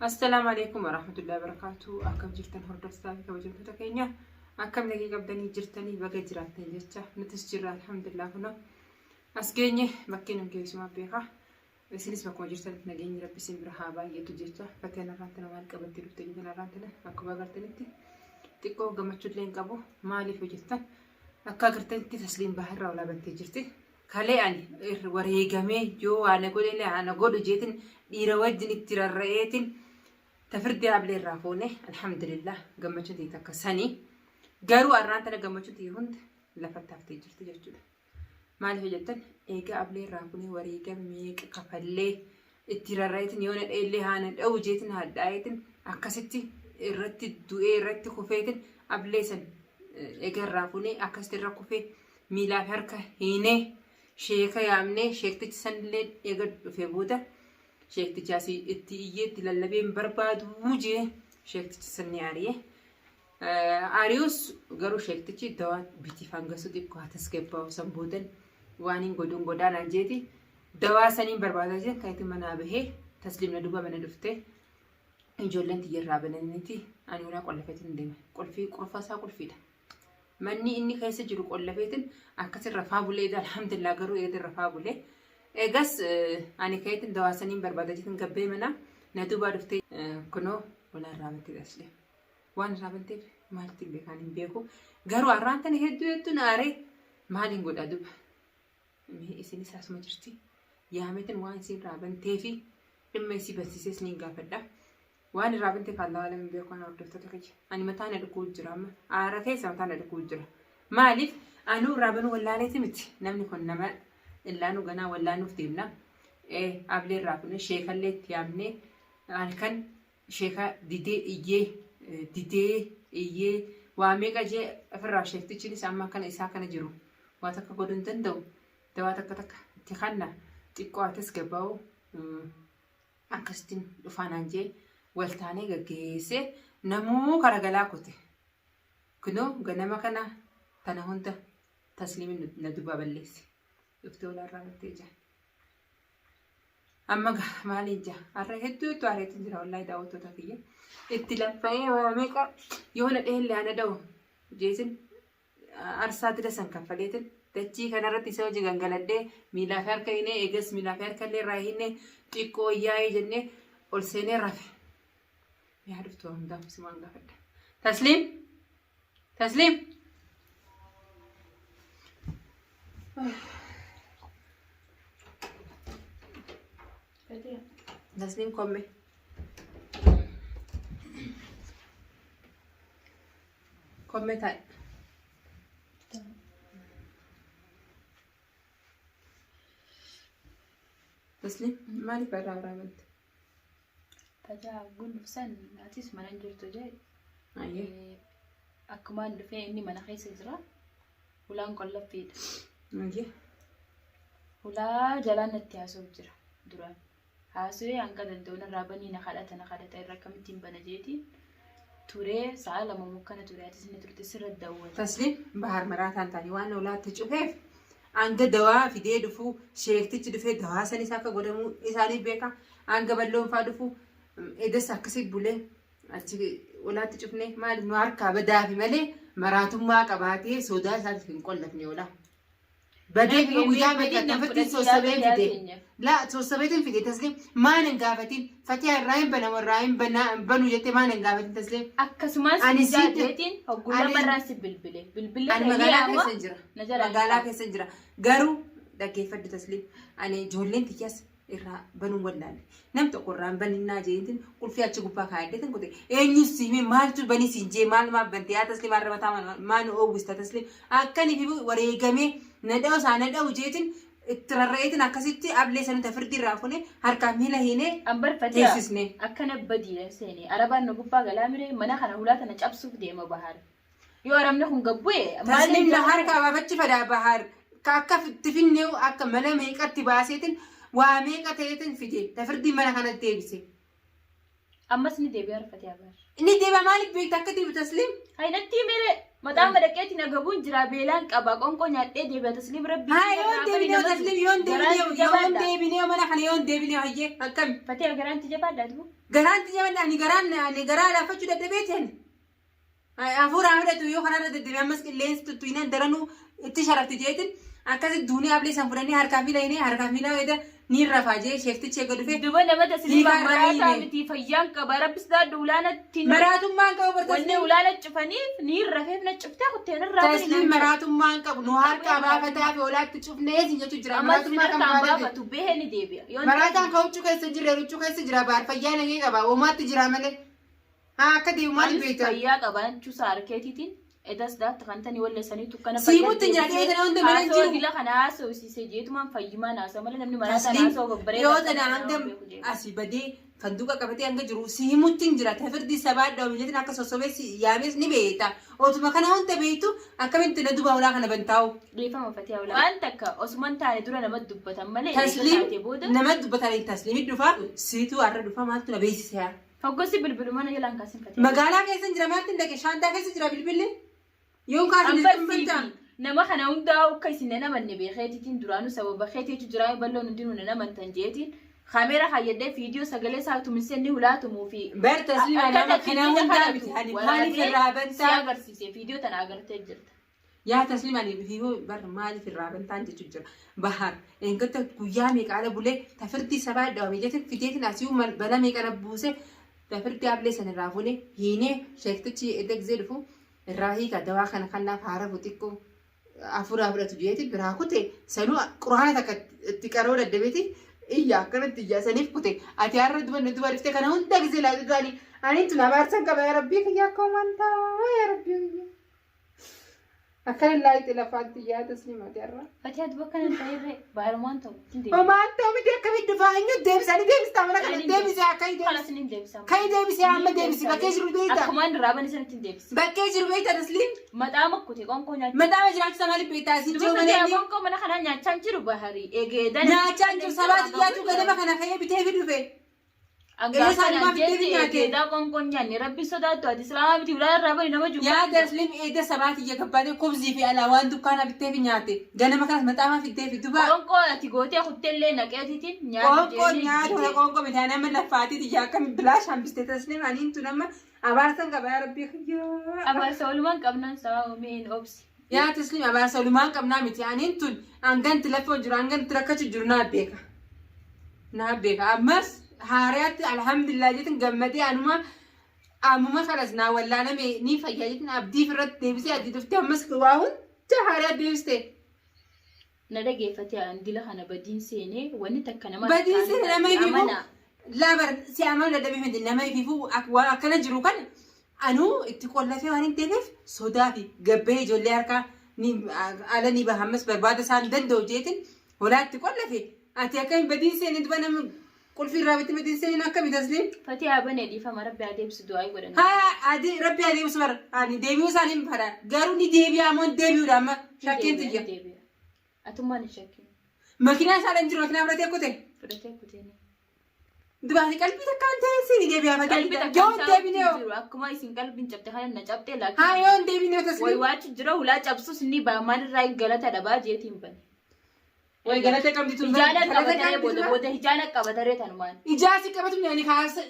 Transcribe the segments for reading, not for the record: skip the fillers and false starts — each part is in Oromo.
السلام عليكم ورحمة الله وبركاته. أكم جرتن هردستان كوجنت تكينيا أكم نجي قبضني جرتني بقى جراتني جتة نتسجل الحمد لله هنا أسجيني مكينم كيس ما بيها بس نسمع كم جرتن نجيني ربي سمرها باي يتوجيتا فتنا رانتنا ما قبضت رتجينا رانتنا أكو بقرتنتي تكو قمت لين قبو مالي في جرتن أكا قرتنتي تسليم بحر ولا بنتي جرتي كله يعني وريجامي جو أنا قولي لي أنا قولو جيتن يروجني ترى تفردي قبل الرافونة الحمد لله قمتشتي تكسني قارو أرانتنا قمتشتي هند لفتحتي جرتي جرتي ما له جدا إيجا قبل الرافونة وريجا ميك كفلة التراريتن يون اللي هان أو جيتن هادايتن أكستي الرت دوئي الرت خفيتن قبل سن إيجا الرافونة أكست الركوفي ميلا فركة هينه شيكا يامنه شيكتي سنلين إيجا في بودا شيكتي جاسي اتيجي تلالبين برباد وجه شيكتي سني عاريه عاريوس قالوا شيكتي دوات بيتي فانغسو دي كواتس كيباو سمبودن وانين قدون قدان انجيتي دوا سنين بربادا جين كايتي منابهي تسليم ندوبا من دفته انجولن تجرابن انتي اني ولا قلفتن ديما قلفي قرفاسا قلفيدا مني اني كايسه جرو قلفتن اكثر رفابولي ده الحمد لله قالوا يد رفابولي إيجاس أنا كايتن دواسنين بربادة جتن قبّي منا ندوبا رفتي كنو ولا رابطي داسلي وان رابطي مالتي بيكانين بيكو قارو أرانتني هدو ناري مالين قد أدوب مي إسيني ساس مجرتي يامتن وان سين رابطي في لما يسي بسيسي سنين قافلة وان رابطي فالله لما بيكو أنا أردفت تكيج أنا متانا دكول جرام كيسا متانا دكول جرام مالف أنو رابنو ولا ليتمتي نمني كنا إلا إنه جنا ولا إنه فتيمنا قبل الرابطة شيخ اللي تيامني أنا كان شيخا ديدي واميكا جي أفرع شيخ تيجي سامع كان إسحاق كان جرو واتك قدون تندو تواتك تك تخنا تيكو أتسكباو أكستين فانانجي والتاني جيسة نمو كرجلا كوتي كنو جنما كنا تناهونتا تسليم ندوبا بالليسي دكتور الرابط جا أما مالين جا الرهيتو تواريت جرا والله داوتو تكيه اتلافين واميكا يهون اللي أنا داو جيسن أرسات رسن كفليتن تجي كنا رتي سوى جعان غلطة ميلا فير كينه إيجس ميلا فير كله راهينه تيكو ياي جنة أولسينه رافع يعرف توهم دام سمان غفت تسليم تسليم كمي تاي تسليم مالي برا بنت تجا أقول نفسان أتيس مننجر تجاي أيه أكمان دفع إني مناخيس إزرا ولا نقلب فيد أيه ولا جلان التياسو بجرا دران هاسوي عنك دندونا رابني نخالة الرقم تيم بنجيتي توري سأل ما ممكن توري أتسنى توري تسر الدواء تسليم بحر مراتان تاني وانا ولا تجوهف عنك دواء في دي دفو شيك تجدفه دواء سني ساكا قدمو إساني بيكا عنك بلون فادفو إذا ساكسي بولي أتي ولا تجوفني ما نواركا بدا في ملي مراتم ما كباتي سودا سات في نقول لك نيولا بدك ويا بدك تفتي سوسبين في دي لا سوسبين في دي تسليم ما نقافتين فتي الرايم بنا والرايم بنو جتي ما نقافتين تسليم أكسماس نجاتين هقول براس بالبلة أنا مقالة كسنجرة قارو ده كيف بدي تسليم أنا جولين تياس إرا بنو ولا نم تقران بني ناجينتين كل فيها تجوبا كايدتين كده إني سيمي مال تبني سينجي مال ما بنتيا تسليم مرة بتاعنا ما نو وست تسليم أكني في وريجامي نداو سانداو جيتين ترى أكاسيتي قبل سنة تفردي رافوني هركاميلا هنا أمبر فتيا أكنا بديله سيني أربعة نجوبا غلامري منا خنا ولا تنجاب سوف ديما بحر يو أرمنا هم قبوي تسليم نهار كابتشي فدا بحر كاكا تفينيو أكا ملا ميكا تباسيتين واميكا تيتين فيدي تفردي منا خنا تيبسي Ammas ni deebi'aa rafate abaar. Inni deebi'a maaliif beekta akka deebi'u tasliim? Haynatti mere mataa madaqeetti nagabuun jira beelaan qaba qonqoo nyaadhee deebi'a tasliim rabbi. Haa yoon deebinee tasliim yoon deebinee mana kana yoon deebinee hayyee akkami? Fatee garaanti jabaadhaa duuba. Garaanti jabaadhaa ani garaa laafachuu dadhabeetiin. Hafuuraan fudhatu yoo kanarra deddeebi'ee ammas qilleensi tuttuinaan daranuu itti sharafti jeetiin akkasitti duunii ablee san fudhanii harkaa miila weeda ni rafaa jee sheektichi eega dhufee. Duuba nama tasliim maraataa miti fayyaan qaba rabbis daaddu ulaanatti. Maraatummaan qabu bartaas. Wanni ulaana cufaniif ni rafeef na cuftee kutteen irraa. Tasliim maraatummaan qabu nu harkaa baafataa fi olaatti cufnee si jechuun jira. Maraatummaan kan baafatu behee ni deebi'a. Maraataan kan huccuu keessa jira huccuu keessa jira baar fayyaa nagee qaba uumaatti jira malee. Haa akka deemu maal beektaa? Fayyaa qaban cuusa harkeetiitiin edas daatti kan tani walla sanii tukkana siimutti nyaatee kana hunda mana jiru. Haasoo dila kana haasoo siisee jeetumaan fayyumaan haasoo malee namni maraataan haasoo babbaree. Yoo tana hanga asii badee fanduuqa qabatee hanga jiru siimutti jira tafirdi sabaa dawwileetiin akka sossobee yaames ni beekta. Otuma kana hunda beektu akkamitti na duba ulaa kana bantaa'u. Dhiifama fatee ulaa. Waan takka osumaan taane dura namatti dubbatan malee. Tasliim namatti dubbatan tasliimii dhufa siituu har'a dhufa maaltu na beeksisa. Hoggosi bilbilu mana jalaan kaasin fatee. Magaalaa keessa jira maaltu ndaqe shaantaa keessa jira bilbilli. Yoo kaasin dhumbantaa. Nama kana hundaa akka isin namanne beekeetiitiin duraanuu sababa keetiitu jiraa balloon hundi nu namantan jeetiin. Kameera hayyadee viidiyoo sagalee isaa tumisee ni hulaatumuu fi. Bar tasliima nama kana hundaa miti ani maaliif irraa bantaa. Si agarsiise viidiyoo tana agartee jirta. Yaa tasliima ani viidiyoo bar maaliif irraa bantaan jechuun jira. Bahar eeggata guyyaa meeqaala bulee tafirdi sabaa dhaabee jechuun fideetiin asii bala meeqana buuse. Tafirdi ablee san irraa fuudhee hiinee sheektichi edda gizee dhufu irraa hiika dawaa kana kan laaf haara xiqqoo afuraa fudhatu jeeti biraa kute sanuu quraana takka itti qaroo daddabeeti iyyaa akkanatti iyyaa saniif kute ati har'a dubanne duba dhiftee kana hunda gizee laatu ta'anii ani tun abaarsan qaba yaa rabbii kiyyaa akka homantaa yaa rabbii kiyyaa. Akkana laayite lafaatti iyyaa tasliimaati har'a. Ati ati bakka nan ta'irree baarumaan ta'u. Homaan ta'u miti akkamitti dhufaa eenyu deebisanii deebistaa mana kana deebisee akka hin deebisee. Kan deebisee amma deebisee bakkee jiru beektaa. Akkumaan irraa bani sanatti hin deebisee. Bakkee jiru beektaa tasliim. Maxaa makkute qonkoo nyaachaa. Maxaa jiraachisa maaliif beektaa isin jiru malee. Dubartii qonkoo mana kanaa nyaachaa jiru baharii eegeedhan. Nyaachaa jiru sabaati dhiyaatu ganama kana ka'ee bitee fi dhufe. Anggaasaan jeetii eegeedhaa qonkoo nyaanni rabbi sodaattu ati islaamaa biti ulaa irraa bani nama jiru. Yaa tasliim eeda sabaati iyya gabbaatee kubzii fi alaawaan dukkaana bittee fi nyaate ganama kanas maxaamaa fittee fi duba. Qonkoo ati gootee kutteellee naqeetiitiin nyaatu. Qonkoo nyaatu qonkoo bitaa nama laffaatiiti iyyaa akkami bilaa shambistee tasliim aniin tun amma abaarsan qaba yaa rabbii kiyyaa. Abaarsa walumaan qabnaan sabaa uumeen obsi. Yaa tasliim abaarsa walumaan qabnaa miti aniin tun hanganti lafoo jiru hanganti rakkachu jiru naa beeka. Naa beeka ammas haariyaatti alhamdulillah jetin gammadee ammuma kanas naa wallaaname ni fayyaa jetin abdii irratti deebisee adii dhuftee ammas waa hunda haariyaa deebistee. Na dhageeffatee dila kana badiin seenee wanni takka nama. Badiin seenee nama ifiifuu labar si amala dadhabee miti nama ifiifuu akkana jiru kana anuu itti qollafee waan hin deemeef sodaa fi gabbee ijoollee harkaa ala ni bahammas barbaada isaan danda'u jeetin holaatti qollafe ati akkami badiin seenee duba nama. Kulfi raabiti badiin seenee akkami tasliim. Fatii abanee dhiifama rabbi adeemsu du'aa godhan. Haa rabbi adeemsu bara ani deebi'uu isaanii hin fadha garuu ni deebi'a ammoo deebi'uudha amma shakkeen tiyya. Atummaan hin shakkiin. Makiinaa isaadhaan jiru makiinaa fudhatee kute. Fudhatee kutee. Dubaati qalbii takka hin ta'e siin deebi'a fatii. Qalbii takka hin ta'e akkuma isin qalbiin cabte kana na cabtee laakii. Haa yoo hin deebinee tasliim. Wayi waachi jira hulaa cabsus ni baamaan irraa galata dhabaa jeetiin bane. Wayi galata qabdi tun. Ijaana qabatee booda ijaana qabatee tanumaan. Ijaasi qabatu yaani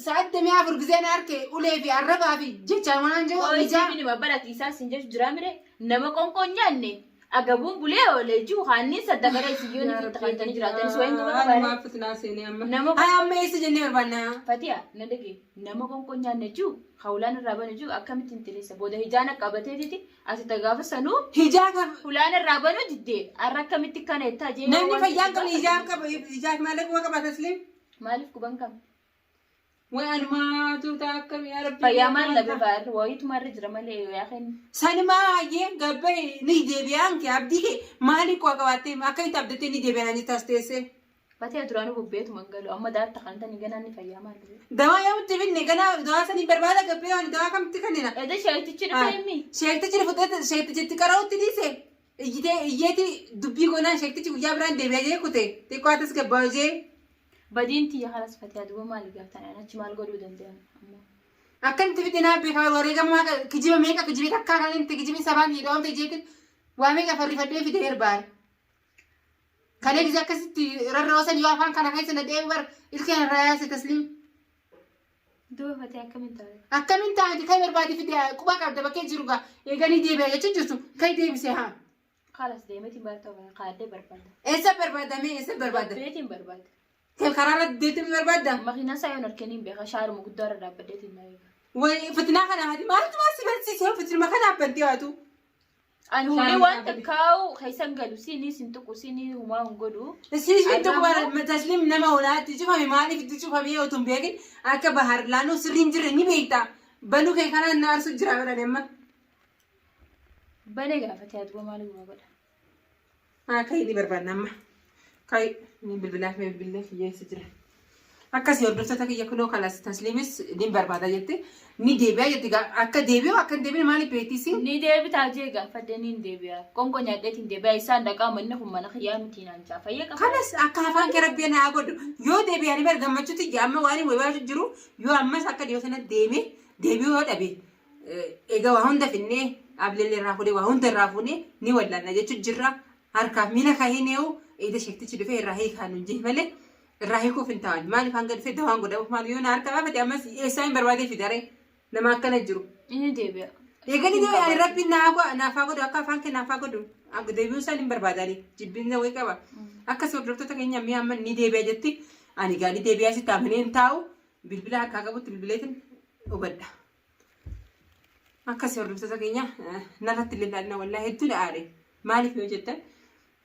sa'aat damee afur gizeen harkee ulee fi arrabaa fi jechaan waan jiru. Ijaa ni babbala tiisaa sin jechu jira mire nama qonkoo nyaanne agabuun bulee oolee jiru haanni saddaqaree siyyoon itti taphatanii jiraatan soo hin qabaatu. Nama fitnaa seenee amma. Haa amma eessa jennee barbaanna. Fatiyaa na dhagee nama qonkoo nyaanne jiru hawlaan irraa bane jiru akkamitti hin tireessa booda ijaana qabateetiti asitti gaafa sanuu. Ijaa qaba. Hawlaan irraa banu diddee har'a akkamitti kana ittaa jeemaa. Namni fayyaan qabni ijaa qaba ijaa maaliif quba qaba tasliim. Maaliif quban qaba. Wayi anumaatu akkami yaa rabbi. Fayyaa maal labe baarri wayiituma irra jira malee yaa kennu. Sanumaa hayyee gabbee ni deebi'aan kee abdii kee maaliif quba qabaattee akkamitti abdattee ni deebi'aan ani taas teessee. Fatee duraanuu bubbeetu mangaluu amma daatta kan tani ganaan ni fayyaa maal labe. Dawaa yoo itti binne ganaa dawaa sanii barbaada gabbee waan dawaa kamitti kannina. Edda sheektichi dhufee mi. Sheektichi dhufee sheektichi qara'utti dhiise. Iyyeeti dubbii goonaan sheektichi guyyaa biraan deebi'ee jee kute xiqqoo atas gabbaa hojii. بدينتي يا خلاص فتي هذا ما اللي قلت أنا شمال قولوا دندان أكن تبدينا بخبر وريقة ما كجيب ميكا كجيب كاكا أنت كجيب سبان يدوم تجيك واميكا فريفتة في دير بار كله إذا كست رروسن يوافن كنا كيس ندير إلكن الرئاسة تسليم دو فتي أكمل تاني كي بربادي في دير كوبا كابدا بكي جروجا يغني ديبه يتجسو كي ديب سها خلاص ديمتي برتوا قاعدة بربادة إيسا بربادة مي إيسا بربادة بيتي بربادة كيف قرارات ديتم بربادة ما خينا سايون أركنين بيها شعر مقدار ربادتي نايم وفتنا خنا هذه ما سيبت سيسي فتنا ما خنا بنتي هاتو أنا هو لي وانت كاو خيسان قالوا سيني سنتكو سيني وما نقولوا سيني سنتكو بار تسليم نما ولا تشوفها مالي في تشوفها بيه وتنبيكي أكا بحر لانو سرينجر ني بيتا بنو كي خنا النار سجرا ولا نما بني قافتي هذا مالي وما بدا كاي دي بربادة نما كاي ني بالله في سجرا أكاسي أردوسة كي يكونوا خلاص تسليمس دين بربادة جت ني ديبيا جت أكا ديبيا مالي بيتيسي ني ديبي تاجيغا فدنين ديبيا كونكو نيادتين ديبيا إسان دكا منهم من خيامتين أنجا فيك خلاص أكا فان كربينا أقول يو ديبيا ني برجع ما تشوتي جامع واني ويباش جرو يو أما ساكا ديو سنة ديبي هو دبي إيجا وهون دفني قبل اللي رافوني وهون درافوني ني ولا نجت جرا هركب مينا كهينيو إذا شكت تشوفه الرهي كانوا جيه ملء الرهي كوف انتان مالي فانقل في دوان قدام مالي يونا هركب بدي أمس إيساين بربادي في داري لما كان جرو إني ديبيا يقولي ده يعني ربي نافقو ده أكا فانك نافقو ده أقول ديبيو سالم بربادالي جبين ده ويكوا أكا سودرتو تكيني أمي أمن ني ديبيا جتي أنا قالي ديبيا سي تامنين تاو بالبلا كاكابو بالبلاتن وبدا أكا سودرتو تكيني نرت اللي لنا والله هدو لعاري مالي في وجدت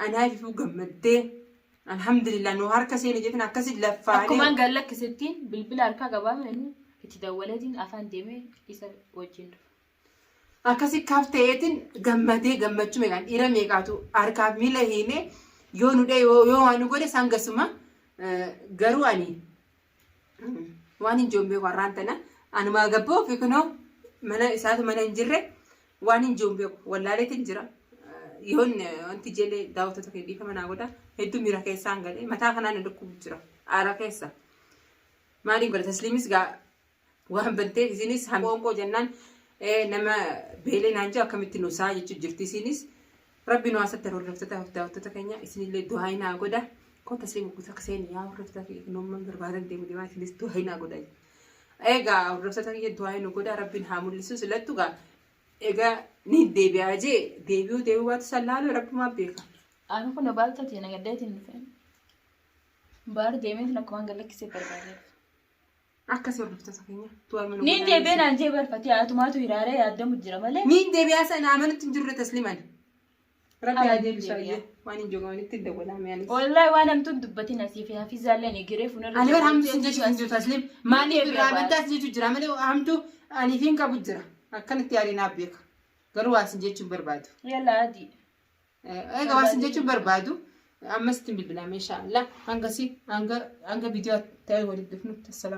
أنا في فوق مدة الحمد لله إنه هركسين جتنا كسد لفاني كمان قال لك 60 بالبلا أركا قبام إنه تدولتين أفان ديمي إسا وجين أكاسي كافتين جمدة ميغان إيرا ميغاتو أركاب ميلا هيني يو نودي يو أنو قولي سانغسوما غرواني واني جومبي ورانتنا أنا ما قبو فيكنو منا إساتو منا نجرة واني جومبي ولا لي تنجرة يهون أنت جيلي داوتة تكيدي فمنا قودا هيدو ميرا كيسا انغالي متا خنا ندكو بجرة آرا كيسا مالي قولا تسليميس وهم بنتي سينيس هم قوم جنان نما بيلي نانجا كمتي نوسا يجو جرتي سينيس ربي نواسة ترور رفتتا وفتتا كينيا اسني اللي دوهاينا قودا كو تسليم قوتا كسيني يا رفتتا كي نوم بربادن ديمو ديما سينيس دوهاينا قودا ايغا رفتتا كي دوهاينا قودا ربي نحامل لسوس لتوغا ايغا ني ديبيا جي ديبيو واتو سلالو ربي ما بيكا أنا كنا بالتا تينا قديت النفين بار ديمين نكمان قال لك سيبر باري أكاسي ورفتها سكينة توار منو نين ديبين عن جبر فتي أتوماتو يراري يادم الجرمالي مين ديبيا سأنا عملت تنجر تسليما ربي هادي بشوية واني جوغاني تدولا مياني والله وانا متون دبتي نسيفها في زالني جريف ونرجع أنا برهم سنجو تسليم ماني برامن تسجيل جراملي وعمتو أنا فين كابوجرا أكنت ياري نابيك قالوا سنجيتشو بربادو يلا عادي إيه قوا سنجيتشو بربادو أما ستين بالبلا ما شاء الله عنقا فيديو تاعي ولد دفنو السلام